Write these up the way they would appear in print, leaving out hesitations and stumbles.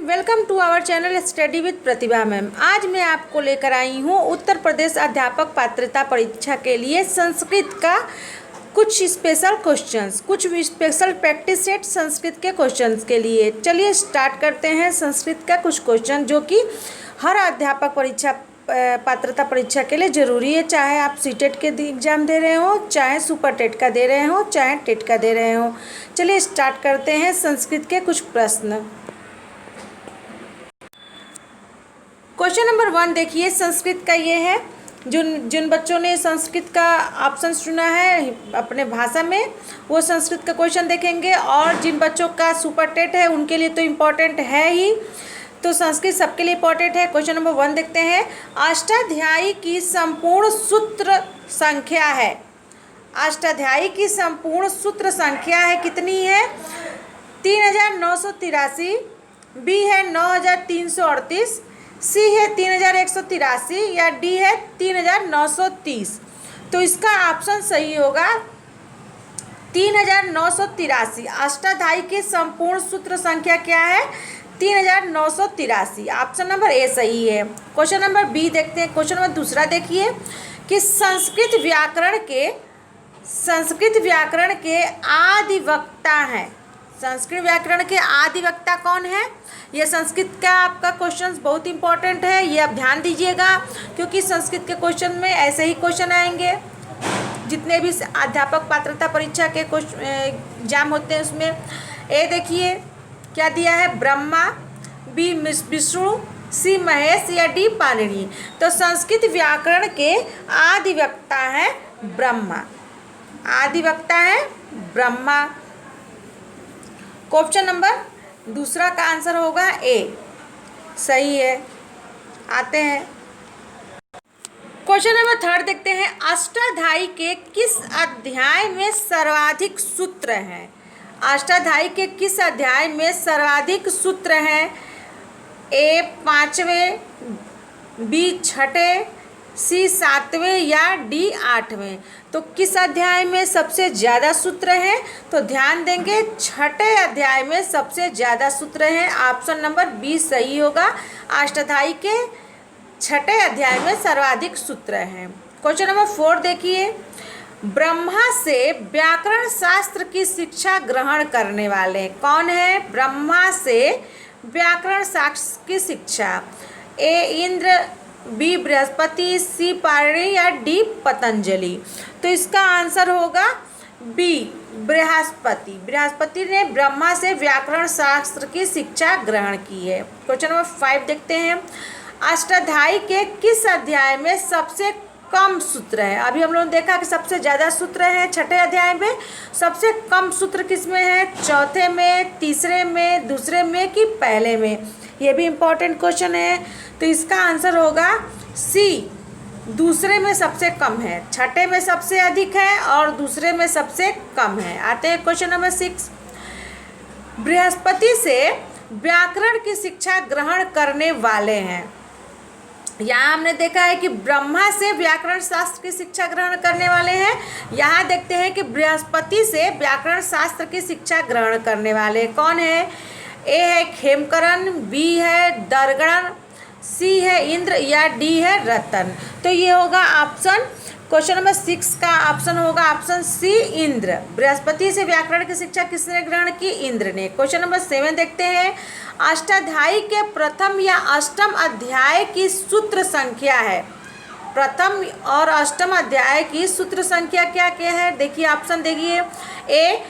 Welcome to our channel study with Pratibha ma'am. आज मैं आपको लेकर आई हूँ उत्तर प्रदेश अध्यापक पात्रता परीक्षा के लिए संस्कृत का कुछ स्पेशल क्वेश्चंस, कुछ स्पेशल प्रैक्टिस सेट संस्कृत के क्वेश्चंस के लिए। चलिए स्टार्ट करते हैं संस्कृत का कुछ क्वेश्चन जो कि हर अध्यापक पात्रता परीक्षा के लिए ज़रूरी है, चाहे आप सीटेट के एग्ज़ाम दे रहे हो, चाहे सुपर टेट का दे रहे हो, चाहे टेट का दे रहे हो। चलिए स्टार्ट करते हैं संस्कृत के कुछ प्रश्न। क्वेश्चन नंबर 1 देखिए, संस्कृत का ये है। जिन बच्चों ने संस्कृत का ऑप्शन चुना है अपने भाषा में, वो संस्कृत का क्वेश्चन देखेंगे, और जिन बच्चों का सुपर टेट है उनके लिए तो इम्पोर्टेंट है ही, तो संस्कृत सबके लिए इम्पोर्टेंट है। क्वेश्चन नंबर 1 देखते हैं। अष्टाध्यायी की संपूर्ण सूत्र संख्या है। अष्टाध्यायी की संपूर्ण सूत्र संख्या है, कितनी है? 3983, बी है 9338, सी है 3183 या डी है 3930। तो इसका ऑप्शन सही होगा 3983। अष्टाध्यायी की संपूर्ण सूत्र संख्या क्या है? 3983। ऑप्शन नंबर ए सही है। क्वेश्चन नंबर बी देखते हैं। क्वेश्चन नंबर दूसरा देखिए कि संस्कृत व्याकरण के आदिवक्ता हैं। संस्कृत व्याकरण के आदिवक्ता कौन है? ये संस्कृत का आपका क्वेश्चन बहुत इंपॉर्टेंट है, ये आप ध्यान दीजिएगा, क्योंकि संस्कृत के क्वेश्चन में ऐसे ही क्वेश्चन आएंगे। जितने भी अध्यापक पात्रता परीक्षा के एग्जाम होते हैं उसमें। ए देखिए क्या दिया है? ब्रह्मा, बी विष्णु, सी महेश या डी पाणिनि। तो संस्कृत व्याकरण के आदिवक्ता है ब्रह्मा। आदिवक्ता है ब्रह्मा। क्वेश्चन नंबर दूसरा का आंसर होगा ए, सही है। आते हैं क्वेश्चन नंबर 3 देखते हैं। अष्टाध्यायी के किस अध्याय में सर्वाधिक सूत्र हैं? अष्टाध्यायी के किस अध्याय में सर्वाधिक सूत्र हैं? ए 5वें, बी 6ठे, सी 7वें या डी 8वें। तो किस अध्याय में सबसे ज़्यादा सूत्र हैं? तो ध्यान देंगे 6ठे अध्याय में सबसे ज़्यादा सूत्र हैं। ऑप्शन नंबर बी सही होगा। अष्टाध्यायी के 6ठे अध्याय में सर्वाधिक सूत्र हैं। क्वेश्चन नंबर 4 देखिए। ब्रह्मा से व्याकरण शास्त्र की शिक्षा ग्रहण करने वाले कौन है? ब्रह्मा से व्याकरण शास्त्र की शिक्षा। ए इंद्र, बी बृहस्पति, सी पाणिनि या डी पतंजलि। तो इसका आंसर होगा बी बृहस्पति। बृहस्पति ने ब्रह्मा से व्याकरण शास्त्र की शिक्षा ग्रहण की है। क्वेश्चन नंबर 5 देखते हैं। अष्टाध्यायी के किस अध्याय में सबसे कम सूत्र है? अभी हम लोगों ने देखा कि सबसे ज़्यादा सूत्र है 6ठे अध्याय में। सबसे कम सूत्र किस में है? चौथे में, तीसरे में, दूसरे में कि पहले में? ये भी इम्पोर्टेंट क्वेश्चन है। तो इसका आंसर होगा सी, दूसरे में सबसे कम है। 6ठे में सबसे अधिक है और दूसरे में सबसे कम है। आते हैं क्वेश्चन नंबर 6। बृहस्पति से व्याकरण की शिक्षा ग्रहण करने वाले हैं। यहाँ हमने देखा है कि ब्रह्मा से व्याकरण शास्त्र की शिक्षा ग्रहण करने वाले हैं। यहाँ देखते हैं कि बृहस्पति से व्याकरण शास्त्र की शिक्षा ग्रहण करने वाले कौन है? ए है खेमकरण, बी है दर्गण, सी है इंद्र या डी है रतन। तो ये होगा ऑप्शन, क्वेश्चन नंबर 6 का ऑप्शन होगा ऑप्शन सी, इंद्र। बृहस्पति से व्याकरण की शिक्षा किसने ग्रहण की? इंद्र ने। क्वेश्चन नंबर 7 देखते हैं। अष्टाध्यायी के प्रथम या अष्टम अध्याय की सूत्र संख्या है। प्रथम और अष्टम अध्याय की सूत्र संख्या क्या क्या है? देखिए ऑप्शन देखिए। ए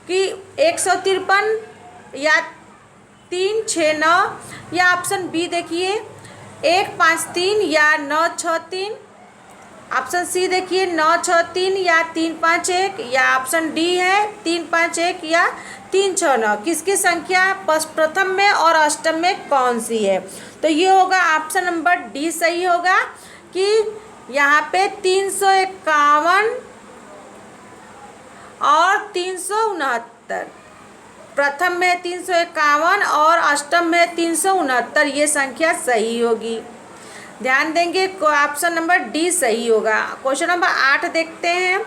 कि 153 या 369 या ऑप्शन बी देखिए 153 या 963। ऑप्शन सी देखिए 963 या 351 या ऑप्शन डी है 351 या 369। किसकी संख्या प्रथम में और अष्टम में कौन सी है? तो ये होगा ऑप्शन नंबर डी सही होगा कि यहाँ पे 351 और 369। प्रथम में 351 और अष्टम में 369, ये संख्या सही होगी। ध्यान देंगे, ऑप्शन नंबर डी सही होगा। क्वेश्चन नंबर 8 देखते हैं।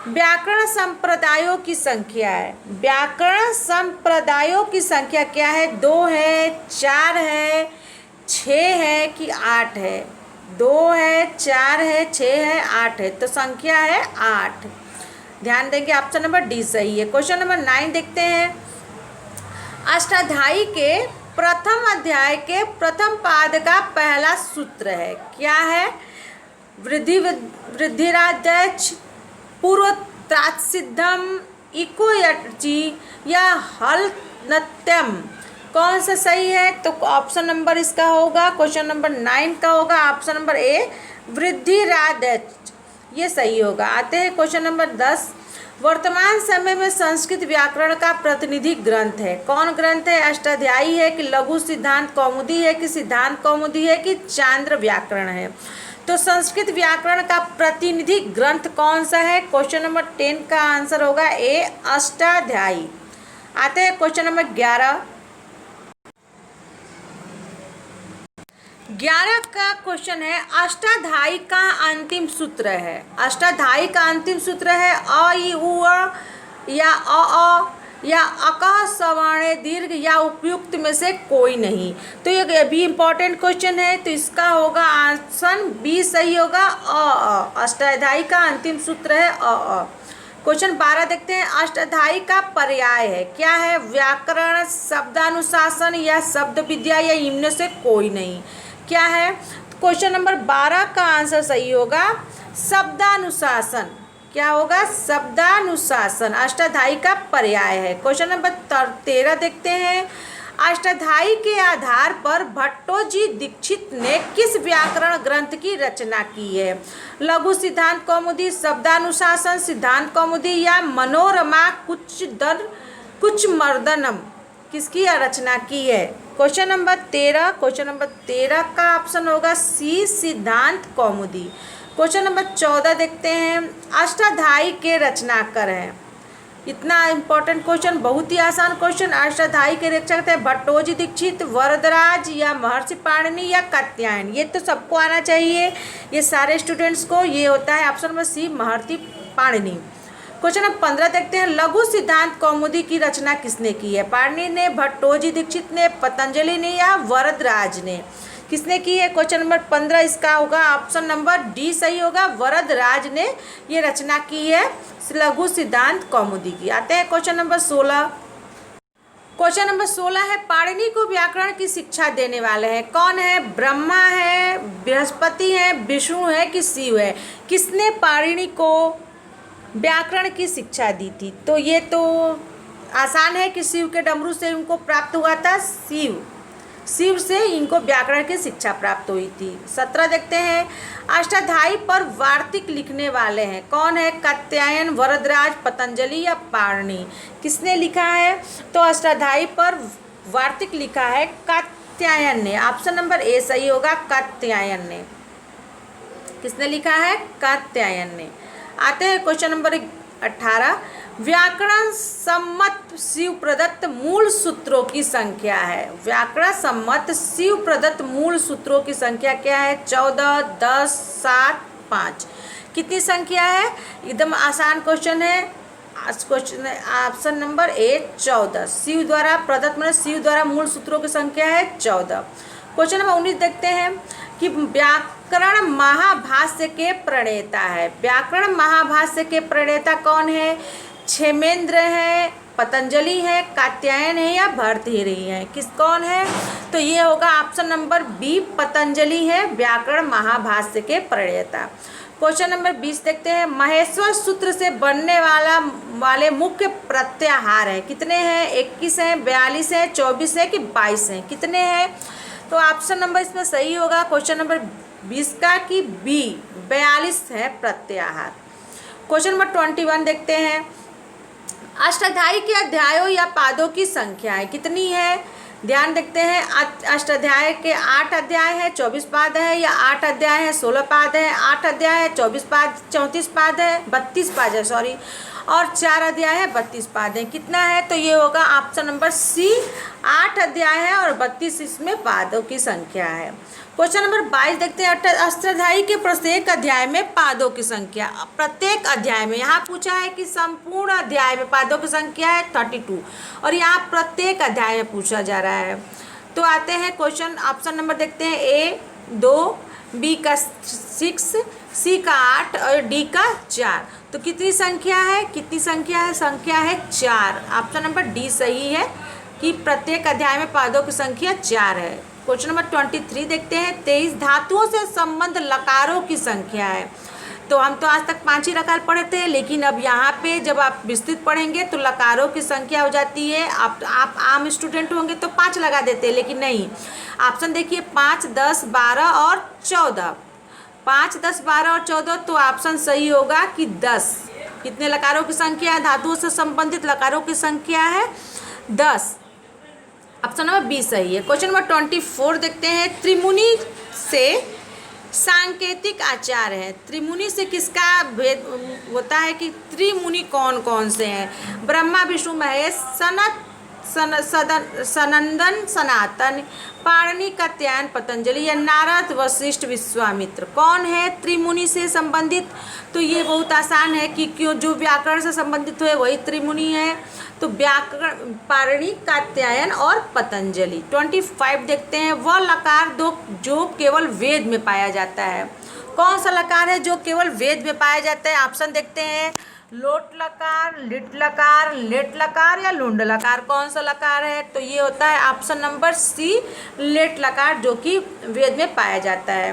व्याकरण संप्रदायों की संख्या है। व्याकरण संप्रदायों की संख्या क्या है? 2 है, 4 है, 6 है कि 8 है? 2 है, 4 है, 6 है, 8 है, तो संख्या है 8। ध्यान देंगे, ऑप्शन नंबर डी सही है। क्वेश्चन नंबर 9 देखते हैं। अष्टाध्यायी के प्रथम अध्याय के प्रथम पाद का पहला सूत्र है, क्या है? वृद्धिराद्यच, पूर्वत्रात्सिद्धम, इको यटची या हलनत्यम, कौन सा सही है? तो ऑप्शन नंबर इसका होगा, क्वेश्चन नंबर 9 का होगा ऑप्शन नंबर ए, वृद्धिराद्यच, ये सही होगा। आते हैं क्वेश्चन नंबर 10। वर्तमान समय में संस्कृत व्याकरण का प्रतिनिधि ग्रंथ है, कौन ग्रंथ है? अष्टाध्यायी है कि लघु सिद्धांत कौमुदी है कि सिद्धांत कौमुदी है कि चांद्र व्याकरण है? तो संस्कृत व्याकरण का प्रतिनिधि ग्रंथ कौन सा है? क्वेश्चन नंबर 10 का आंसर होगा ए, अष्टाध्यायी। आते हैं क्वेश्चन नंबर 11। 11 का क्वेश्चन है, अष्टाध्यायी का अंतिम सूत्र है। अष्टाध्यायी का अंतिम सूत्र है अ, इ, उ, अ या अ या अकह सवर्णे दीर्घ या उपयुक्त में से कोई नहीं। तो ये भी इम्पोर्टेंट क्वेश्चन है, तो इसका होगा ऑप्शन बी सही होगा, अ। अष्टाध्यायी का अंतिम सूत्र है अ। क्वेश्चन 12 देखते हैं। अष्टाध्यायी का पर्याय है, क्या है? व्याकरण, शब्दानुशासन या शब्द विद्या या इनमें से कोई नहीं, क्या है? क्वेश्चन नंबर 12 का आंसर सही होगा शब्दानुशासन। क्या होगा? शब्दानुशासन अष्टाध्यायी का पर्याय है। क्वेश्चन नंबर 13 देखते हैं। अष्टाध्यायी के आधार पर भट्टोजी दीक्षित ने किस व्याकरण ग्रंथ की रचना की है? लघु सिद्धांत कौमुदी, शब्दानुशासन, सिद्धांत कौमुदी या मनोरमा कुछ मर्दनम, किसकी रचना की है? क्वेश्चन नंबर 13 का ऑप्शन होगा सी, सिद्धांत कौमुदी। क्वेश्चन नंबर 14 देखते हैं। अष्टाध्यायी के रचनाकार हैं, इतना इम्पोर्टेंट क्वेश्चन, बहुत ही आसान क्वेश्चन। अष्टाध्यायी के रचक थे भट्टोजी दीक्षित, वरदराज या महर्षि पाणिनि या कात्यायन? ये तो सबको आना चाहिए, ये सारे स्टूडेंट्स को। ये होता है ऑप्शन नंबर सी, महर्षि पाणिनि। क्वेश्चन नंबर 15 देखते हैं। लघु सिद्धांत कौमुदी की रचना किसने की है? पाणिनि ने, भट्टोजी दीक्षित ने, पतंजलि ने या वरदराज ने? किसने की है? क्वेश्चन नंबर 15 इसका होगा ऑप्शन नंबर डी सही होगा, वरदराज ने ये रचना की है लघु सिद्धांत कौमुदी की। आते हैं क्वेश्चन नंबर 16। क्वेश्चन नंबर 16 है, पाणिनि को व्याकरण की शिक्षा देने वाले हैं, कौन है? ब्रह्मा है, बृहस्पति है, विष्णु है कि शिव है? किसने पाणिनि को व्याकरण की शिक्षा दी थी? तो ये तो आसान है कि शिव के डमरू से उनको प्राप्त हुआ था, शिव से इनको व्याकरण की शिक्षा प्राप्त हुई थी। 17 देखते हैं। अष्टाध्यायी पर वार्तिक लिखने वाले हैं, कौन है? कात्यायन, वरदराज, पतंजलि या पाणिनि? किसने लिखा है? तो अष्टाध्यायी पर वार्तिक लिखा है कात्यायन ने, ऑप्शन नंबर ए सही होगा, कात्यायन ने। किसने लिखा है? कात्यायन ने। आते हैं क्वेश्चन नंबर 18। व्याकरण सम्मत शिव प्रदत्त मूल सूत्रों की संख्या है। व्याकरण सम्मत शिव प्रदत्त मूल सूत्रों की संख्या क्या है? 14, 10, 7, 5। कितनी संख्या है? एकदम आसान क्वेश्चन है। Question option number A 14। Shiv द्वारा प्रदत्त मतलब शिव द्वारा मूल सूत्रों की संख्या है 14। क्वेश्चन नंबर 19 देखते हैं कि व्याकरण महाभाष्य के प्रणेता है। व्याकरण महाभाष्य के प्रणेता कौन है? क्षेमेंद्र है, पतंजलि है, कात्यायन है या भर्तृहरि है? कौन है? तो ये होगा ऑप्शन नंबर बी, पतंजलि है व्याकरण महाभाष्य के प्रणेता। क्वेश्चन नंबर 20 देखते हैं। महेश्वर सूत्र से बनने वाले मुख्य प्रत्याहार है, कितने हैं? 21 हैं, 42 हैं, 24 है कि 22 हैं? कितने हैं? तो ऑप्शन नंबर इसमें सही होगा क्वेश्चन नंबर 20 का कि बी, 42 है प्रत्याहार। क्वेश्चन नंबर 21 देखते हैं। अष्टाध्यायी के अध्यायों या पादों की संख्या है, कितनी है? ध्यान देखते हैं। अष्टाध्याय के 8 अध्याय है, 24 पाद है, या 8 अध्याय है, 16 पाद है, 8 अध्याय है, 24 पाद, 34 पाद है, 32 पाद है, सॉरी, और 4 अध्याय है, 32 पाद हैं। कितना है? तो ये होगा ऑप्शन नंबर सी, 8 अध्याय है और 32 इसमें पादों की संख्या है। क्वेश्चन नंबर 22 देखते हैं। अष्टाध्यायी के प्रत्येक अध्याय में पादों की संख्या, प्रत्येक अध्याय में, यहाँ पूछा है कि संपूर्ण अध्याय में पादों की संख्या है 32 और यहाँ प्रत्येक अध्याय में पूछा जा रहा है। तो आते हैं क्वेश्चन, ऑप्शन नंबर देखते हैं, ए 2, बी का 6, सी का 8 और डी का 4। तो कितनी संख्या है? कितनी संख्या है? संख्या है 4। ऑप्शन नंबर डी सही है कि प्रत्येक अध्याय में पादों की संख्या 4 है। क्वेश्चन नंबर 23 देखते हैं। 23 धातुओं से संबंध लकारों की संख्या है। तो हम तो आज तक 5 ही लकार पढ़े थे, लेकिन अब यहाँ पे जब आप विस्तृत पढ़ेंगे तो लकारों की संख्या हो जाती है। आप आम स्टूडेंट होंगे तो 5 लगा देते हैं, लेकिन नहीं। ऑप्शन देखिए 5, 10, 12 और 14। 5, 10, 12 और 14, तो ऑप्शन सही होगा कि 10। कितने लकारों की संख्या है? धातुओं से संबंधित लकारों की संख्या है 10। ऑप्शन नंबर बी सही है। क्वेश्चन नंबर 24 देखते हैं। त्रिमुनि से सांकेतिक आचार है। त्रिमुनि से किसका भेद होता है कि त्रिमुनि कौन कौन से हैं? ब्रह्मा, विष्णु, महेश, सनंदन, सनातन, पाणिनि, कात्यायन, पतंजलि या नारद, वशिष्ठ, विश्वामित्र। कौन है त्रिमुनि से संबंधित? तो ये बहुत आसान है कि क्यों, जो व्याकरण से संबंधित हुए वही त्रिमुनि है। तो व्याकरण पाणिनि, कात्यायन और पतंजलि। 25 देखते हैं। वह लकार दो जो केवल वेद में पाया जाता है। कौन सा लकार है जो केवल वेद में पाया जाता है? ऑप्शन देखते हैं। लोट लकार, लिट लकार, लेट लकार या लुंड लकार। कौन सा लकार है? तो ये होता है ऑप्शन नंबर सी, लेट लकार, जो कि वेद में पाया जाता है।